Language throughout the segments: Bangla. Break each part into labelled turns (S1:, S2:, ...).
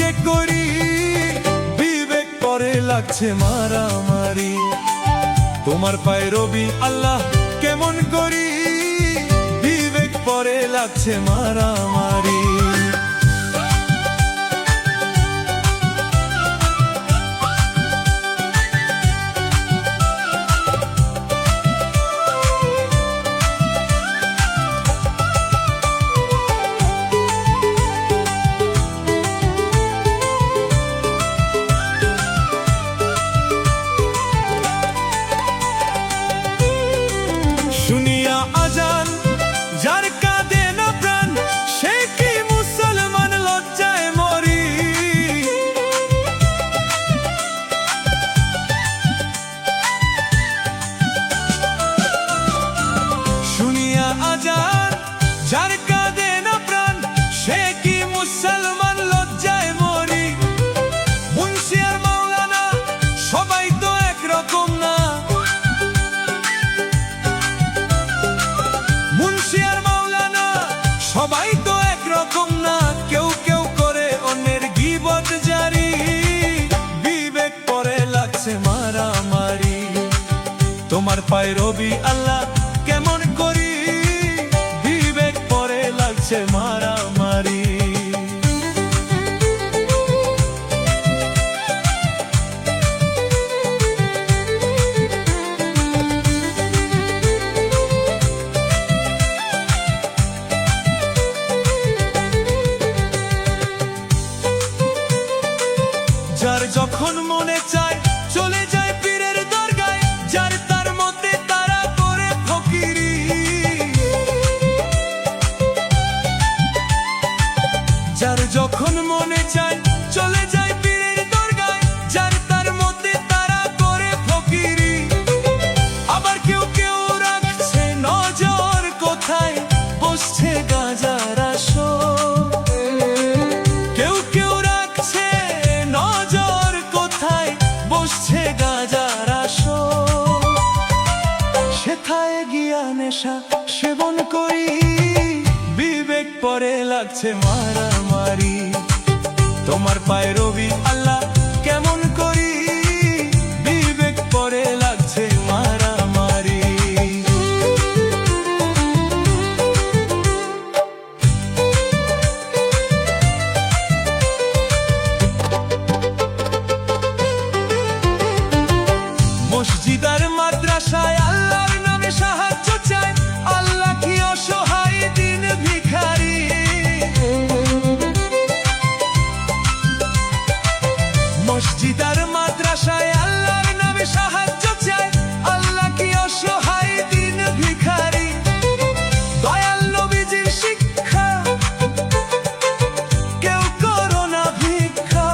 S1: যে করি বিবেক পরে লাগছে মারামারি। তোমার পায়ে রবি আল্লাহ কেমন করি বিবেক পরে লাগছে মারামারি। শুনিয়া আজান যার কাঁদে না প্রাণ সে কি মুসলমান লজ্জায় মরি। শুনিয়া আজান যার কাঁদে না প্রাণ সে কি মুসলমান লজ্জায় মরি। মুন্সি আর মাওলানা সবাই তো একরকম না, মুন্সি আর মাওলানা সবাই তো একরকম না। কেউ কেউ করে অন্যের গীবত জারি বিবেক পরে লাগছে মারামারি। তোমার পায়ে রবি আল্লাহ কেমন করি বিবেক পরে লাগছে মারামারি। যার যখন মনে চায় চলে যায় পীরের দরগায়, যার তার মধ্যে তারা করে ফকিরি। যার যখন মনে চায় চলে যায় পীরের দরগায়, যার তার মধ্যে তারা করে ফকিরি। আবার কেউ কেউ রাখছে নজর কোথায় বসছে গাঁজার আসর। কেউ কেউ রাখছে নজর কোথায় বসছে গাঁজার আসর। সেথায় গিয়া নেশা সেবন করি বিবেক পরে লাগছে মারামারি। তোমার পায়ে রবি আল্লাহ কেমন করি বিবেক পরে লাগছে মারামারি। মসজিদ আর মাদ্রাসায় আল্লাহর নামে সাহায্য চায়, আল্লাহ কি অসহায় দিন ভিখারি। মসজিদ আর মাদ্রাসায় আল্লাহর নামে সাহায্য চায়, আল্লাহ কি অসহায় দিন ভিখারি। দয়াল নবীজির শিক্ষা কেউ করো না ভিক্ষা।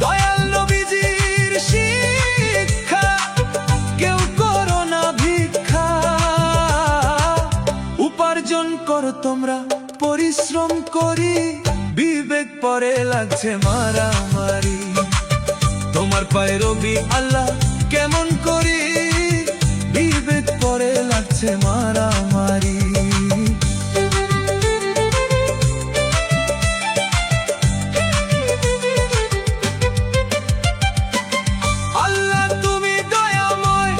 S1: দয়াল নবীজির শিক্ষা কেউ করো না ভিক্ষা। উপার্জন করো তোমরা পরিশ্রম করি বিবেক পরে লাগছে মারামারি। তোমার পায়ে রবি আল্লাহ কেমন করি বিবেক পরে লাগছে মারামারি। আল্লাহ তুমি দয়াময়,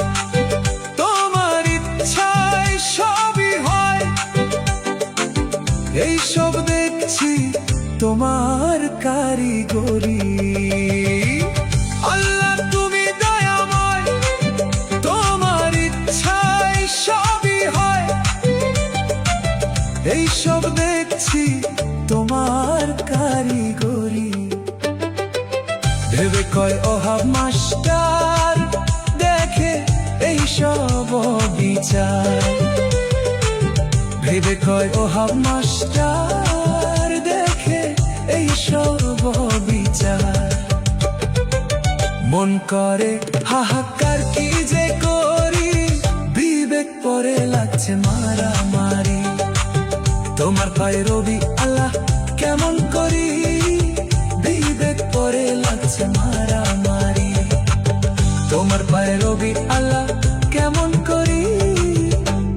S1: তোমার ইচ্ছায় সবই হয়। এই সব দেখছি তোমার কারিগরি। আল্লাহ তুমি দয়াময়, তোমার ইচ্ছায় সবই হয়। এই সব দেখছি তোমার কারিগরি। ভেবে কয় ওহাব মাস্টার দেখে এই সব বিচার। ভেবে কয় ওহাব মাস্টার দেখে এই সব বিচার। মন করে হাহাকার কি যে করি বিবেক পরে লাগছে মারামারি। তোমার পায়ে রবি আল্লাহ কেমন করি বিবেক পরে লাগছে মারামারি। তোমার পায়ে রবি আল্লাহ কেমন করি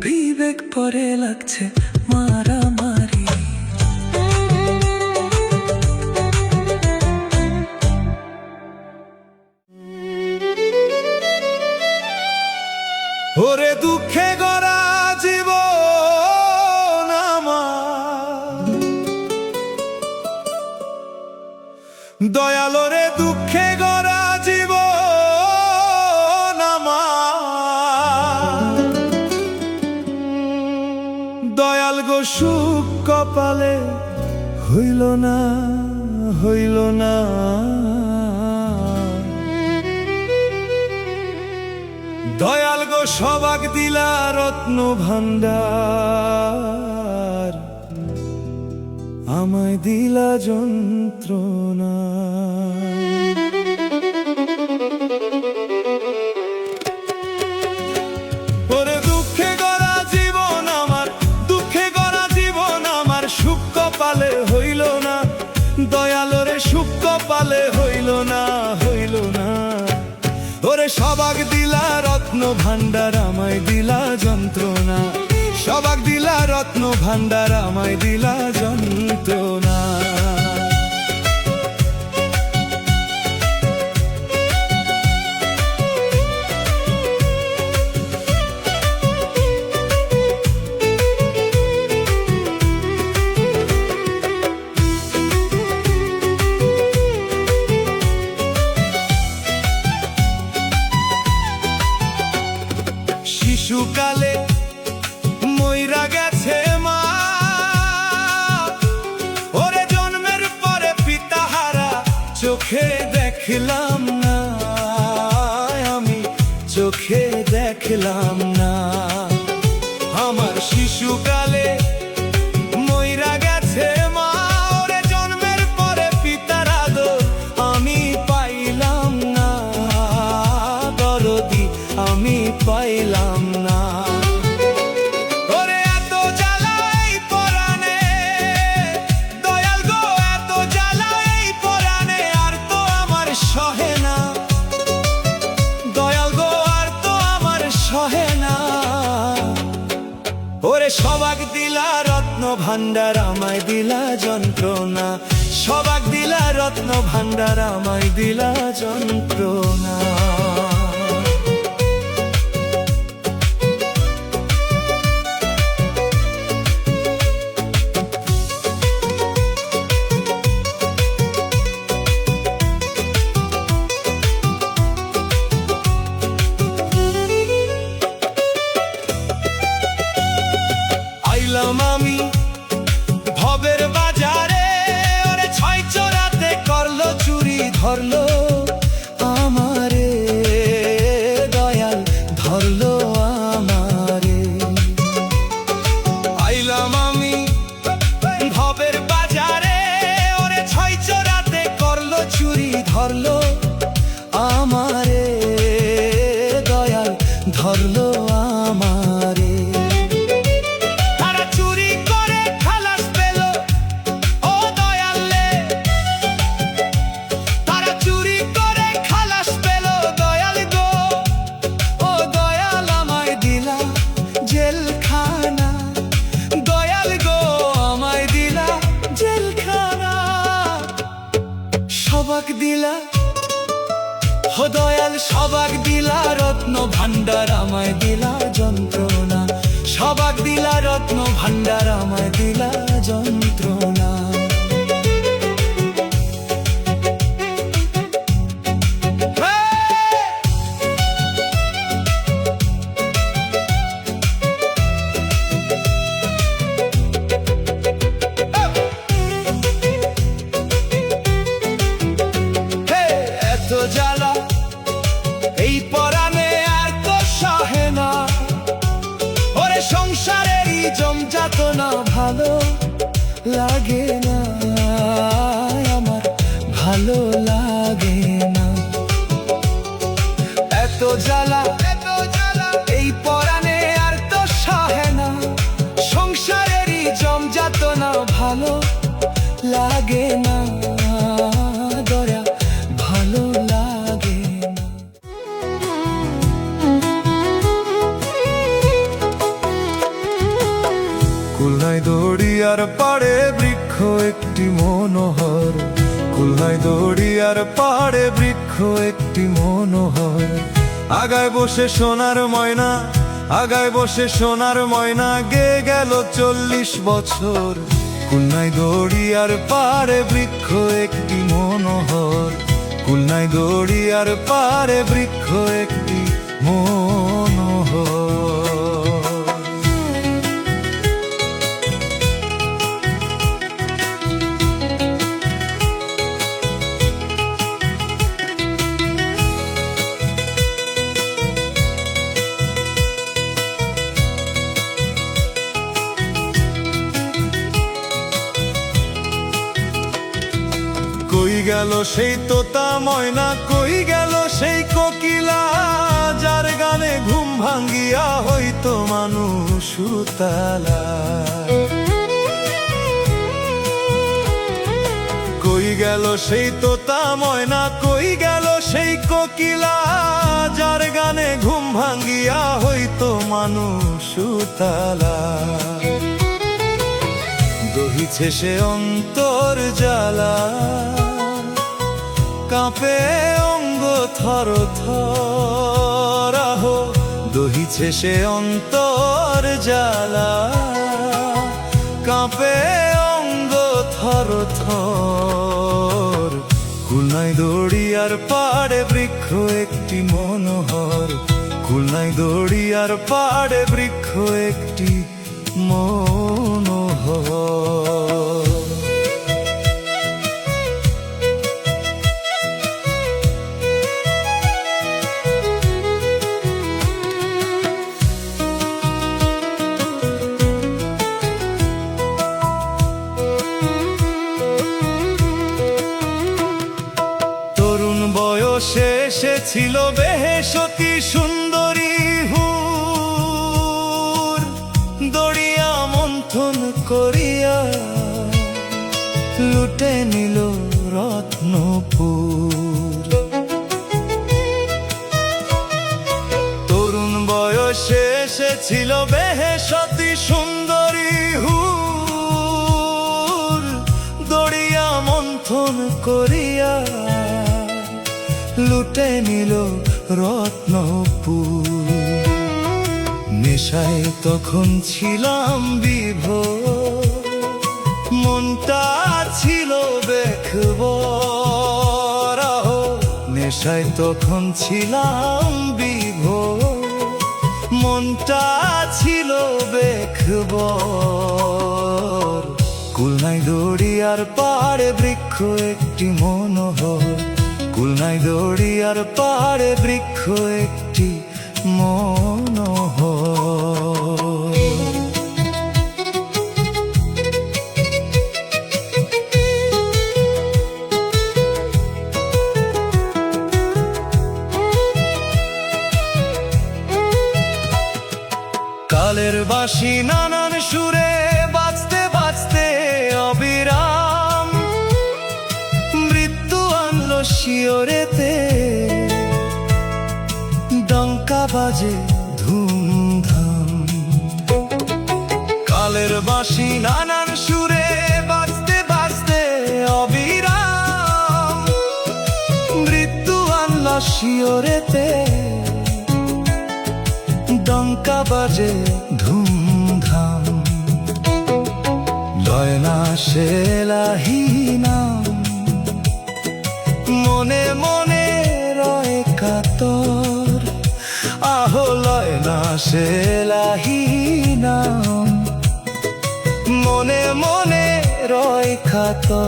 S1: বিবেক পরে লাগছে মারামারি। ওরে দুঃখে গড়া জীবন আমার, দয়াল রে দুঃখে গড়া জীবন আমার, দয়াল গো সুখ কপালে হইল না, হইল না। দয়াল গো সবাক দিলা রত্ন ভান্ডার, আমায় দিলা যন্ত্রণা। ওরে দুঃখে গড়া জীবন আমার, দুঃখে গড়া জীবন আমার, সুখ কপালে হইল না, দয়াল রে সুখ কপালে হইল না, হইল না। ওরে সবাক দিলা রত্ন ভান্ডার, আমায় দিলা যন্ত্রণা, সবাক দিলা রত্ন ভান্ডার, আমায় দিলা যন্ত্রণা। শিশুকালে মইরা গেছে মা, ওরে জন্মের পরে পিতাহারা চোখে দেখলাম না, আমি চোখে দেখলাম না। আমার শিশুকালে মইরা গেছে মা, ওরে জন্মের পরে পিতার আদর আমি পাইলাম না, দরদি আমি পাইলাম না। ওরে এত জ্বালা এই পরাণে, দয়াল গো এত জ্বালা এই পরাণে, আর তো আমার সহে না, দয়াল গো আর তো আমার সহে না। ওরে সবাক দিলা রত্ন ভান্ডার, আমায় দিলা যন্ত্রণা, সবাক দিলা রত্ন ভান্ডার, আমায় দিলা যন্ত্রণা। আইলাম আমি ভবের বাজারে, ওরে ছয় চোরাতে করলো চুরি, ধরলো আমারে, দয়াল ধরলো আমারে। আইলাম আমি ভবের বাজারে, ওরে ছয় চোরাতে করলো চুরি, ধরলো আমারে, দয়াল ধরলো আমারে। সবাক দিলা হো দয়াল, সবাক দিলা রত্ন ভান্ডার, আমায় দিলা যন্ত্রণা, সবাক দিলা রত্ন ভান্ডার, আমায় দিলা যন্ত্রণা। জ্বালা এই পরাণে আর তো সহে না, ওরে সংসারেরই জমযাতনা ভালো লাগে না, আমার ভালো লাগে না। এত জ্বালা এই পরাণে আর তো সহে না, সংসারেরই জমযাতনা ভালো লাগে না, দয়া ভালো লাগে না। খুলনায় দড়িয়ার পাড়ে বৃক্ষ একটি মনোহর, খুলনায় দড়িয়ার পাড়ে বৃক্ষ একটি মনোহর, আগায় বসে সোনার ময়না আগায় বসে সোনার ময়না গে গেল 40 বছর। খুলনায় দড়িয়ার পাড়ে বৃক্ষ একটি মনোহর, খুলনায় দড়িয়ার পাড়ে বৃক্ষ একটি মনোহর। কই গেল সেই তোতা ময়না, কই গেল সেই কোকিলা, যার গানে ঘুম ভাঙ্গিয়া হইতো মানুষ উতালা। কই গেল সেই তোতা ময়না, কই গেল সেই কোকিলা, যার গানে ঘুম ভাঙ্গিয়া হইতো মানুষ উতালা। দহিছে সে অন্তর জ্বালা, কাঁপে অঙ্গ থর থর। আহো দহিছে সে অন্তর জ্বালা, কাঁপে অঙ্গ থর থর। খুলনায় দড়িয়ার পাড়ে বৃক্ষ একটি মনোহর, খুলনায় দড়িয়ার পাড়ে বৃক্ষ একটি মনোহর। তরুণ বয়সে এসেছিল বেহেশতি সুন্দরী হুর, দড়িয়া মন্থন করিয়া লুটে নিল রত্নপুর। তরুণ বয়সে এসেছিল বেহেশতি সুন্দরী হুর, দড়িয়া মন্থন করিয়া লুটে নিল রত্নপুর। নেশায় তখন ছিলাম বিভোর, মনটা ছিল বেখবর। নেশায় তখন ছিলাম বিভোর, মনটা ছিল বেখবর। খুলনায় দড়িয়ার পাড়ে বৃক্ষ একটি মনোহর, খুলনায় দড়িয়ার পাড়ে বৃক্ষ একটি মনোহর। কালের বাঁশি নানান সুরে বাজতে বাজতে অবিরাম, মৃত্যু আনলো শিওরেতে, ডঙ্কা বাজে ধুমধাম। কালের বাঁশি নানান সুরে বাজতে বাজতে অবিরাম, মৃত্যু আনলো শিওরেতে, ডঙ্কা বাজে ধুমধাম। লয় না সে এলাহি নাম, মনে মনে রয় কাতর। আহো লয় না সে এলাহি নাম, মনে মনে রয় কাতর।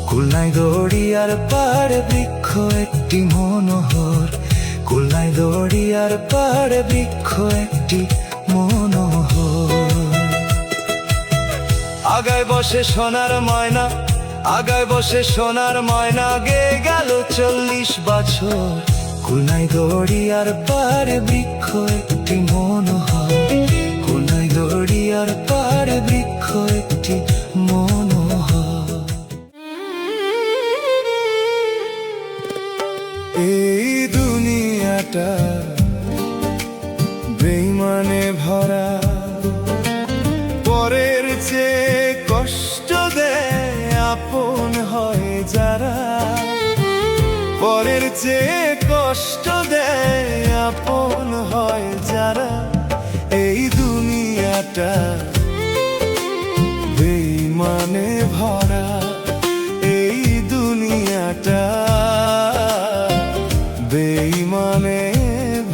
S1: খুলনায় দড়িয়ার পাড়ে বৃক্ষ একটি মনোহর, খুলনায় দড়িয়ার পাড়ে বৃক্ষ একটি মনোহর। আগায় বসে সোনার ময়না, আগায় বসে সোনার ময়না গে গেল 40 বছর। খুলনায় দড়িয়ার পাড়ে বৃক্ষ একটি মনোহর, খুলনায় দড়িয়ার পাড়ে বৃক্ষ একটি মনোহর। এই দুনিয়াটা বেঈমানে ভরা, পরের চেয়ে কষ্ট দেয় আপন হয় যারা, পরের চেয়ে কষ্ট দেয় আপন হয় যারা, এই দুনিয়াটা বেঈমানে ভরা, এই দুনিয়াটা বেঈমানে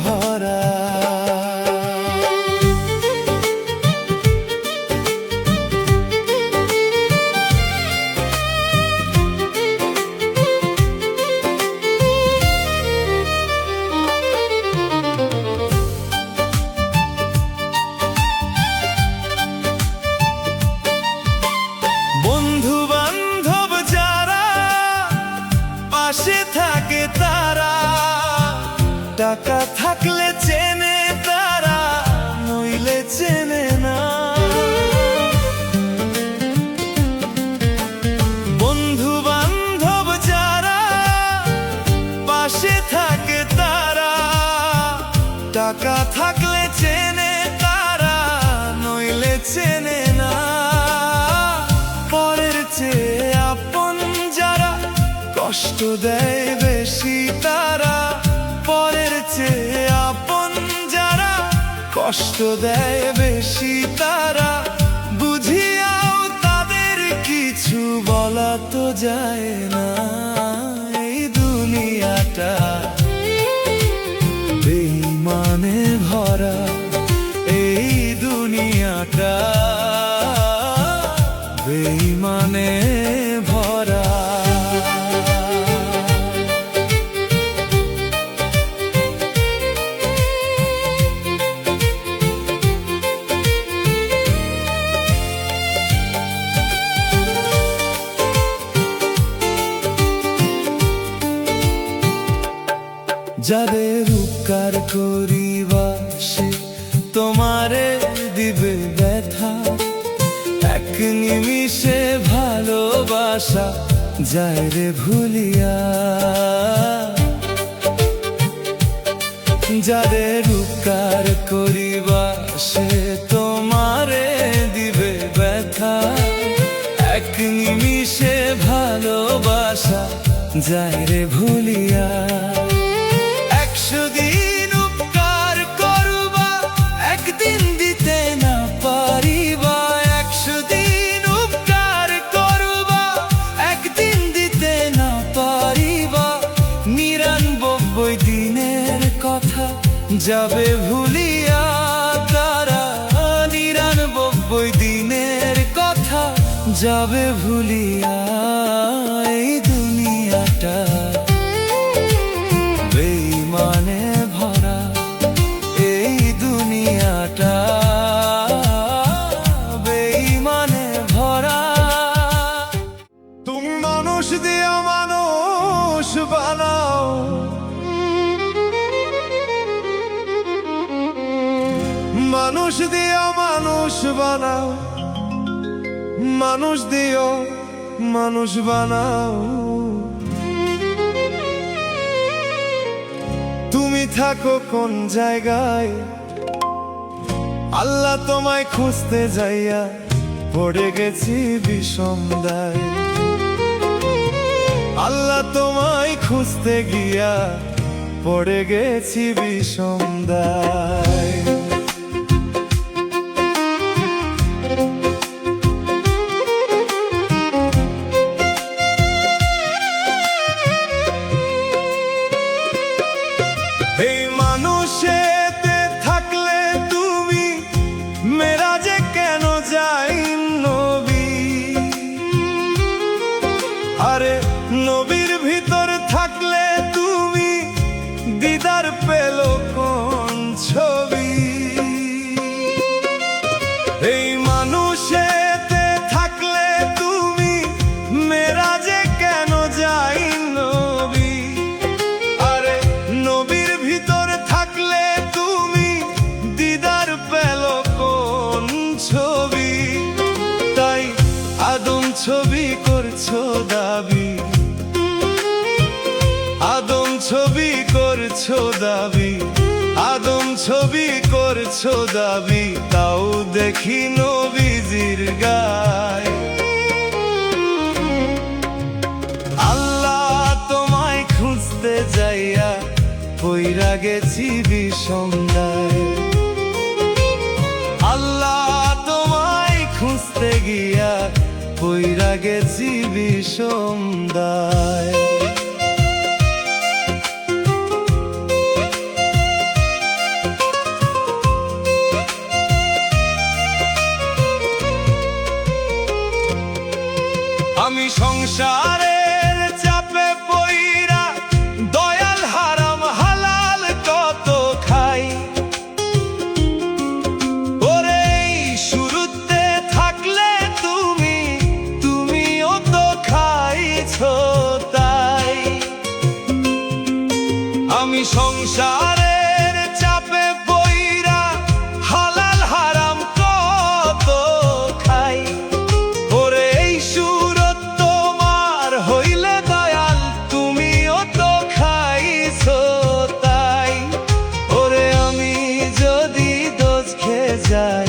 S1: ভরা। বন্ধু বান্ধব যারা পাশে থাকে তারা, টাকা থাকলে চেনে তারা, নইলে চেনে না। বন্ধু বান্ধব যারা পাশে থাকে তারা, টাকা থাকলে চেনে তারা, নইলে চেনে না। পরের চেয়ে আপন যারা, কষ্ট দেয় বেশি তারা, পরের চেয়ে আপন যারা, কষ্ট দেয় বেশি তারা। বুঝিয়াও তাদের কিছু বলা তো যায় না, এই দুনিয়াটা বেঈমানে ভরা, এই দুনিয়াটা বেঈমানে ভরা। যাদের উপকার করিবা সে তোমারে দিবে ব্যথা, এক নিমিষে ভালোবাসা যায় রে ভুলিয়া। যাদের উপকার করিবা সে তোমারে দিবে ব্যথা, এক নিমিষে ভালোবাসা যায় রে ভুলিয়া। 100 দিন উপকার করবা, একদিন দিতে না পারিবা। 100 দিন উপকার করবা, একদিন দিতে না পারিবা। 99 দিনের কথা যাবে ভুলিয়া তারা, 99 দিনের কথা যাবে ভুলিয়া। এই দুনিয়াটা বেঈমানে ভরা, এই দুনিয়াটা বেঈমানে ভরা। তুমি মানুষ দিয়া মানুষ বানাও, মানুষ দিয়া মানুষ বানাও, মানুষ দিও মানুষ বানাও। তুমি থাকো কোন জায়গায়, আল্লাহ তোমায় খুঁজতে যাইয়া পড়ে গেছি বিষম দায়। আল্লাহ তোমায় খুঁজতে গিয়া পড়ে গেছি বিষম দায়। এই মানুষেতে থাকলে তুমি মেরাজে কেন যাই নবী? আরে নবীর ভিতর থাকলে তুমি দিদার পেল কোন ছবি? এই মানুষেতে থাকলে তুমি মেরাজে কেন যাই নবী? আরে নবীর ভিতর থাকলে তুমি দিদার পেল কোন ছবি? তাই আদম ছবি করছো দাবি, আদম ছবি করছো দাবি, আদম ছবি করছো দাবি, তাও দেখি নবীজির গায়। আল্লাহ তোমায় খুঁজতে যাইয়া পইরা গেছি বিষম দায়। বিষম দায়। আমি সংসারের চাপে পইরা দয়াল হারাম হালাল কত খাই। ওরে শুরুতে থাকলে তুমিও তো খাইছো তাই। আমি সংসারের চাপে পইরা হালাল হারাম কত খাই। ওরে এই সুরত তোমার হইলে দয়াল তুমিও তো খাইছো তাই। ওরে আমি যদি দোজখে যাই